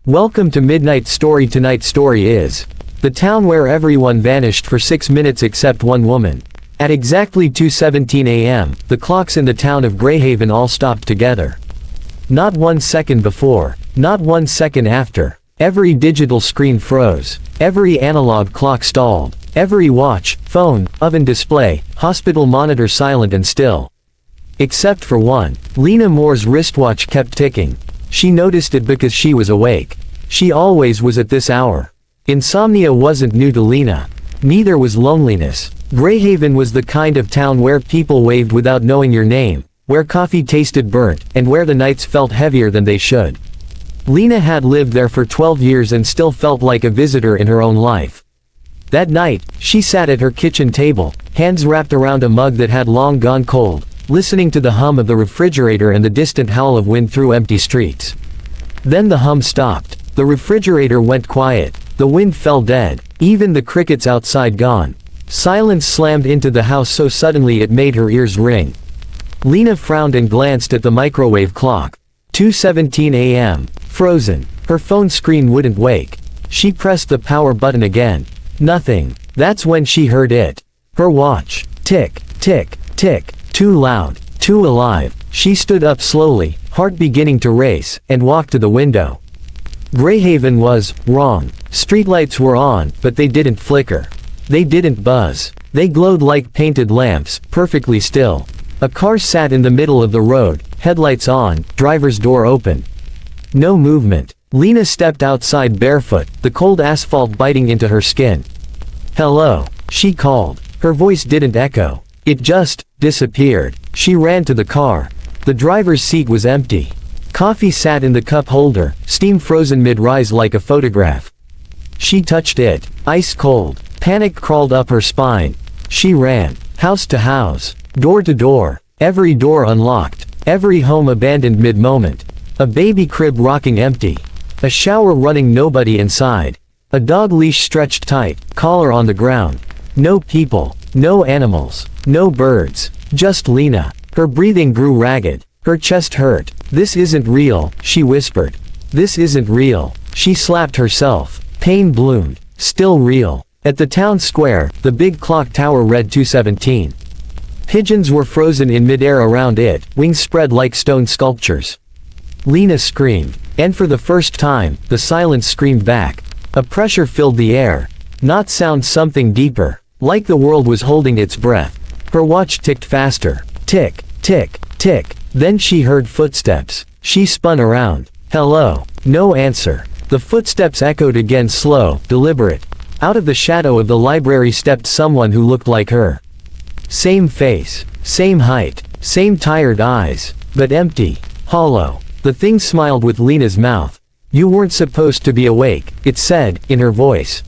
Welcome to Midnight Story. Tonight's story is the town where everyone vanished for 6 minutes except one woman. At exactly 2:17 a.m., the clocks in the town of Greyhaven all stopped together. Not 1 second before, not 1 second after. Every digital screen froze. Every analog clock stalled. Every watch, phone, oven display, hospital monitor silent and still. Except for one. Lena Moore's wristwatch kept ticking. She noticed it because she was awake. She always was at this hour. Insomnia wasn't new to Lena. Neither was loneliness. Greyhaven was the kind of town where people waved without knowing your name, where coffee tasted burnt, and where the nights felt heavier than they should. Lena had lived there for 12 years and still felt like a visitor in her own life. That night, she sat at her kitchen table, hands wrapped around a mug that had long gone cold, listening to the hum of the refrigerator and the distant howl of wind through empty streets. Then the hum stopped. The refrigerator went quiet. The wind fell dead. Even the crickets outside gone. Silence slammed into the house so suddenly it made her ears ring. Lena frowned and glanced at the microwave clock. 2:17 a.m. Frozen. Her phone screen wouldn't wake. She pressed the power button again. Nothing. That's when she heard it. Her watch. Tick, tick, tick. Too loud, too alive. She stood up slowly, heart beginning to race, and walked to the window. Greyhaven was wrong. Streetlights were on, but they didn't flicker. They didn't buzz. They glowed like painted lamps, perfectly still. A car sat in the middle of the road, headlights on, driver's door open. No movement. Lena stepped outside barefoot, the cold asphalt biting into her skin. "Hello," she called. Her voice didn't echo. It just disappeared. She ran to the car. The driver's seat was empty. Coffee sat in the cup holder, steam frozen mid-rise like a photograph. She touched it. Ice cold. Panic crawled up her spine. She ran. House to house. Door to door. Every door unlocked. Every home abandoned mid-moment. A baby crib rocking empty. A shower running, nobody inside. A dog leash stretched tight, collar on the ground. No people. No animals. No birds. Just Lena. Her breathing grew ragged. Her chest hurt. "This isn't real," she whispered. "This isn't real." She slapped herself. Pain bloomed. Still real. At the town square, the big clock tower read 2:17. Pigeons were frozen in midair around it, wings spread like stone sculptures. Lena screamed. And for the first time, the silence screamed back. A pressure filled the air. Not sound, something deeper. Like the world was holding its breath. Her watch ticked faster. Tick, tick, tick. Then she heard footsteps. She spun around. Hello. No answer. The footsteps echoed again, slow, deliberate. Out of the shadow of the library stepped someone who looked like her. Same face. Same height. Same tired eyes. But empty. Hollow. The thing smiled with Lena's mouth. "You weren't supposed to be awake," it said, in her voice.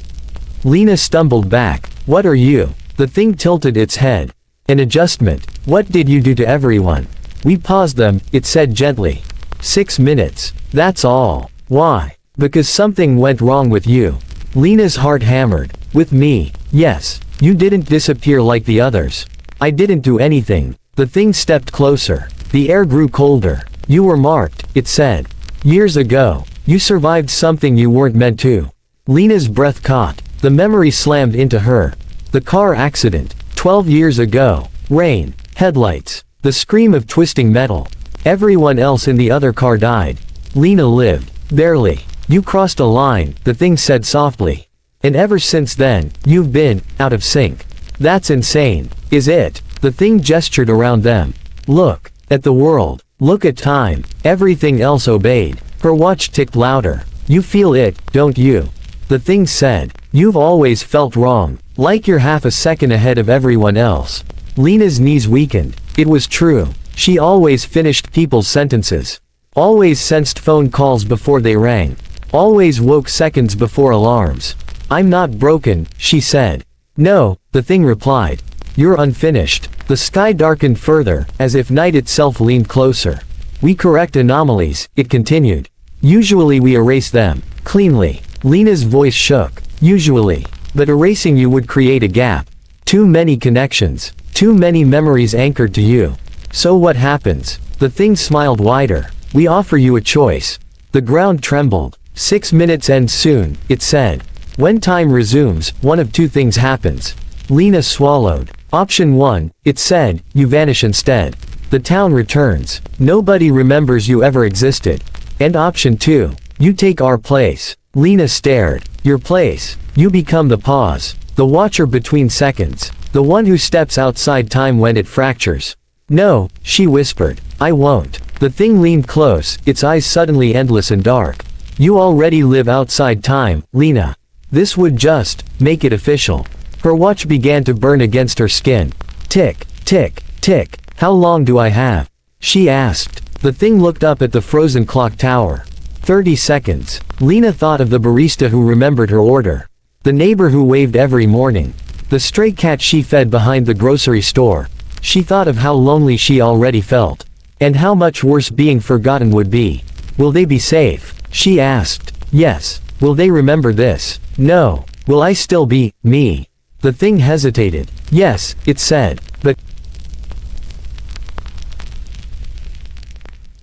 Lena stumbled back. "What are you?" The thing tilted its head. "An adjustment. What did you do to everyone?" "We paused them," it said gently. 6 minutes. That's all. "Why?" "Because something went wrong with you." Lena's heart hammered. "With me?" "Yes. You didn't disappear like the others." "I didn't do anything." The thing stepped closer. The air grew colder. "You were marked," it said. "Years ago. You survived something you weren't meant to." Lena's breath caught. The memory slammed into her. The car accident. 12 years ago. Rain. Headlights. The scream of twisting metal. Everyone else in the other car died. Lena lived. Barely. "You crossed a line," the thing said softly. "And ever since then, you've been out of sync." "That's insane." "Is it?" The thing gestured around them. "Look at the world. Look at time." Everything else obeyed. Her watch ticked louder. "You feel it, don't you?" The thing said. "You've always felt wrong. Like you're half a second ahead of everyone else." Lena's knees weakened. It was true. She always finished people's sentences. Always sensed phone calls before they rang. Always woke seconds before alarms. "I'm not broken," she said. "No," the thing replied. "You're unfinished." The sky darkened further, as if night itself leaned closer. "We correct anomalies," it continued. "Usually we erase them. Cleanly." Lena's voice shook. "Usually. But erasing you would create a gap. Too many connections. Too many memories anchored to you. So what happens?" The thing smiled wider. "We offer you a choice." The ground trembled. 6 minutes ends soon, it said. When time resumes, one of two things happens. Lena swallowed. Option 1, it said, you vanish instead. The town returns. Nobody remembers you ever existed. And option 2, you take our place. Lena stared. Your place. You become the pause. The watcher between seconds. The one who steps outside time when it fractures. No, she whispered. I won't. The thing leaned close, its eyes suddenly endless and dark. You already live outside time, Lena. This would just make it official. Her watch began to burn against her skin. Tick, tick, tick. How long do I have? She asked. The thing looked up at the frozen clock tower. 30 seconds. Lena thought of the barista who remembered her order. The neighbor who waved every morning. The stray cat she fed behind the grocery store. She thought of how lonely she already felt. And how much worse being forgotten would be. Will they be safe? She asked. Yes. Will they remember this? No. Will I still be me? The thing hesitated. Yes, it said. But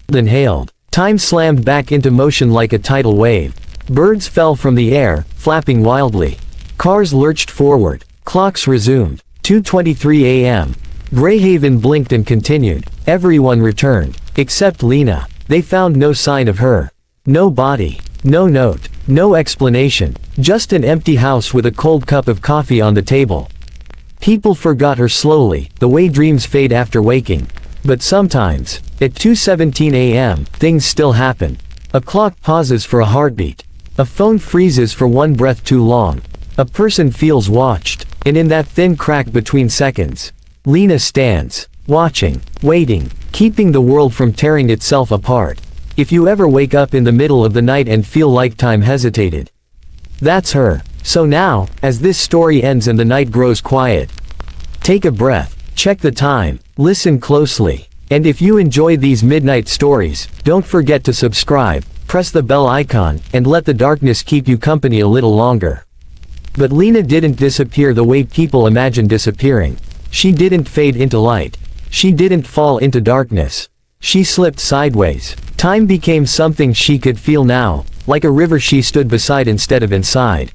inhaled. Time slammed back into motion like a tidal wave. Birds fell from the air, flapping wildly. Cars lurched forward. Clocks resumed. 2:23 a.m. Greyhaven blinked and continued. Everyone returned. Except Lena. They found no sign of her. No body. No note. No explanation. Just an empty house with a cold cup of coffee on the table. People forgot her slowly, the way dreams fade after waking. But sometimes, at 2:17 a.m., things still happen. A clock pauses for a heartbeat. A phone freezes for one breath too long. A person feels watched, and in that thin crack between seconds, Lena stands, watching, waiting, keeping the world from tearing itself apart. If you ever wake up in the middle of the night and feel like time hesitated, that's her. So now, as this story ends and the night grows quiet, take a breath, check the time, listen closely. And if you enjoy these midnight stories, don't forget to subscribe, press the bell icon, and let the darkness keep you company a little longer. But Lena didn't disappear the way people imagine disappearing. She didn't fade into light. She didn't fall into darkness. She slipped sideways. Time became something she could feel now, like a river she stood beside instead of inside.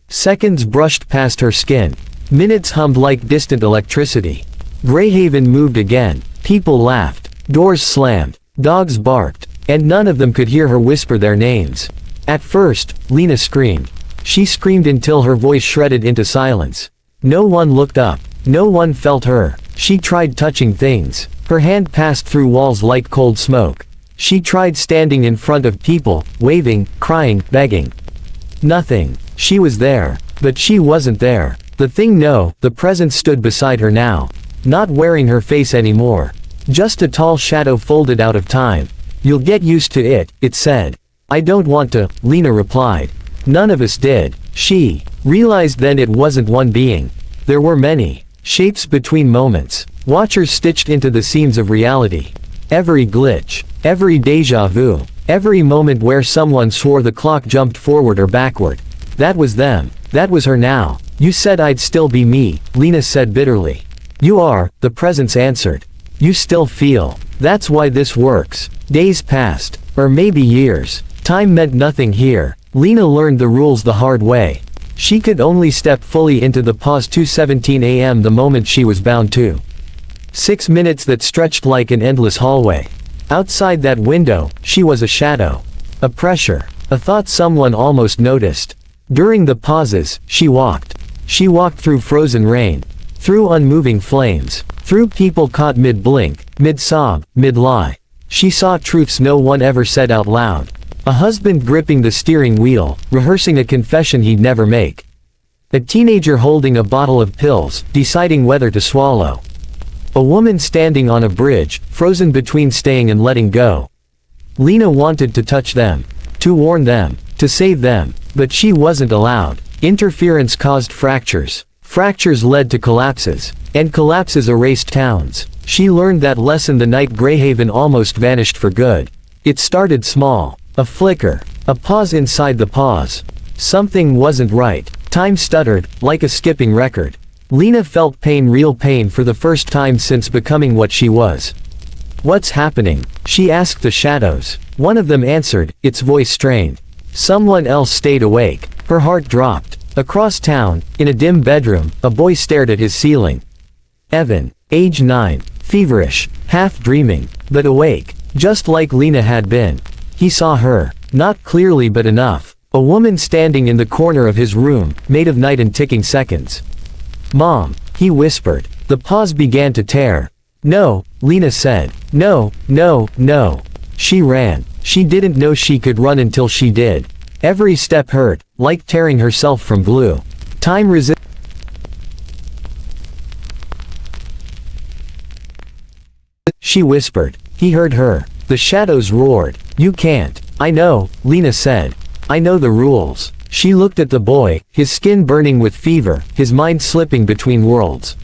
Seconds brushed past her skin. Minutes hummed like distant electricity. Greyhaven moved again. People laughed. Doors slammed. Dogs barked. And none of them could hear her whisper their names. At first, Lena screamed. She screamed until her voice shredded into silence. No one looked up. No one felt her. She tried touching things. Her hand passed through walls like cold smoke. She tried standing in front of people, waving, crying, begging. Nothing. She was there. But she wasn't there. The thing no, the presence stood beside her now. Not wearing her face anymore. Just a tall shadow folded out of time. You'll get used to it, it said. I don't want to, Lena replied. None of us did. She realized then it wasn't one being. There were many. Shapes between moments. Watchers stitched into the seams of reality. Every glitch. Every deja vu. Every moment where someone swore the clock jumped forward or backward. That was them. That was her now. You said I'd still be me, Lena said bitterly. You are, the presence answered. You still feel. That's why this works. Days passed. Or maybe years. Time meant nothing here. Lena learned the rules the hard way. She could only step fully into the pause 2:17 a.m. the moment she was bound to. 6 minutes that stretched like an endless hallway. Outside that window, she was a shadow. A pressure. A thought someone almost noticed. During the pauses, she walked. She walked through frozen rain. Through unmoving flames. Through people caught mid-blink, mid-sob, mid-lie. She saw truths no one ever said out loud. A husband gripping the steering wheel, rehearsing a confession he'd never make. A teenager holding a bottle of pills, deciding whether to swallow. A woman standing on a bridge, frozen between staying and letting go. Lena wanted to touch them. To warn them. To save them. But she wasn't allowed. Interference caused fractures. Fractures led to collapses. And collapses erased towns. She learned that lesson the night Greyhaven almost vanished for good. It started small. A flicker. A pause inside the pause. Something wasn't right. Time stuttered, like a skipping record. Lena felt pain, real pain for the first time since becoming what she was. What's happening? She asked the shadows. One of them answered, its voice strained. Someone else stayed awake. Her heart dropped. Across town, in a dim bedroom, a boy stared at his ceiling. Evan, age 9, feverish, half dreaming, but awake, just like Lena had been. He saw her, not clearly but enough, a woman standing in the corner of his room, made of night and ticking seconds. "Mom," he whispered. The pause began to tear. "No," Lena said. "No, no, no." She ran. She didn't know she could run until she did. Every step hurt, like tearing herself from glue. Time resisted. She whispered. He heard her. The shadows roared. "You can't." "I know," Lena said. "I know the rules." She looked at the boy, his skin burning with fever, his mind slipping between worlds.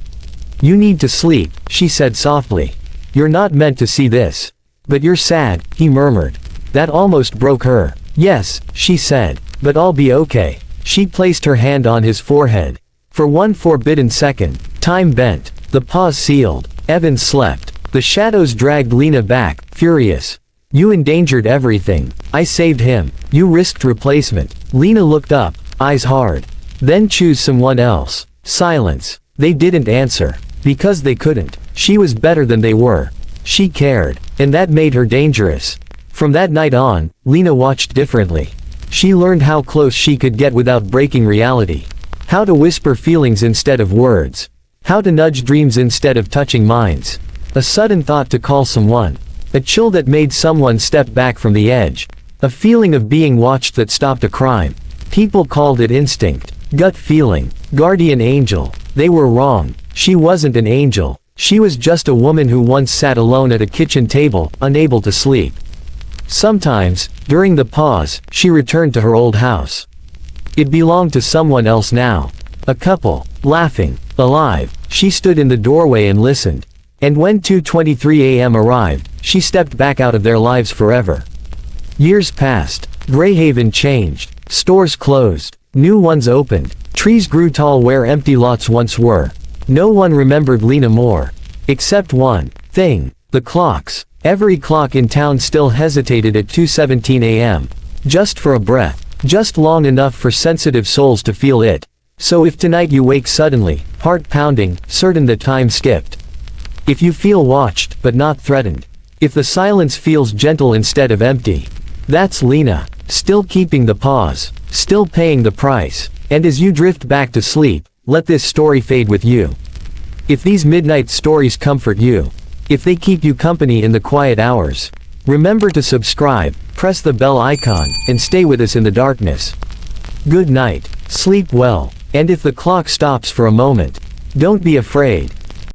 "You need to sleep," she said softly. "You're not meant to see this." "But you're sad," he murmured. That almost broke her. "Yes," she said, "but I'll be okay." She placed her hand on his forehead. For one forbidden second, time bent. The pause sealed. Evan slept. The shadows dragged Lena back, furious. "You endangered everything. I saved him. You risked replacement." Lena looked up, eyes hard. "Then choose someone else." Silence. They didn't answer. Because they couldn't. She was better than they were. She cared. And that made her dangerous. From that night on, Lena watched differently. She learned how close she could get without breaking reality. How to whisper feelings instead of words. How to nudge dreams instead of touching minds. A sudden thought to call someone. A chill that made someone step back from the edge. A feeling of being watched that stopped a crime. People called it instinct, gut feeling, guardian angel. They were wrong. She wasn't an angel. She was just a woman who once sat alone at a kitchen table, unable to sleep. Sometimes, during the pause, she returned to her old house. It belonged to someone else now. A couple, laughing, alive. She stood in the doorway and listened. And when 2:23 a.m. arrived, she stepped back out of their lives forever. Years passed. Greyhaven changed. Stores closed. New ones opened. Trees grew tall where empty lots once were. No one remembered Lena more. Except one thing. The clocks. Every clock in town still hesitated at 2:17 a.m. Just for a breath. Just long enough for sensitive souls to feel it. So if tonight you wake suddenly, heart pounding, certain that time skipped. If you feel watched, but not threatened. If the silence feels gentle instead of empty. That's Lena. Still keeping the pause. Still paying the price. And as you drift back to sleep, let this story fade with you. If these midnight stories comfort you. If they keep you company in the quiet hours. Remember to subscribe, press the bell icon, and stay with us in the darkness. Good night. Sleep well. And if the clock stops for a moment, don't be afraid.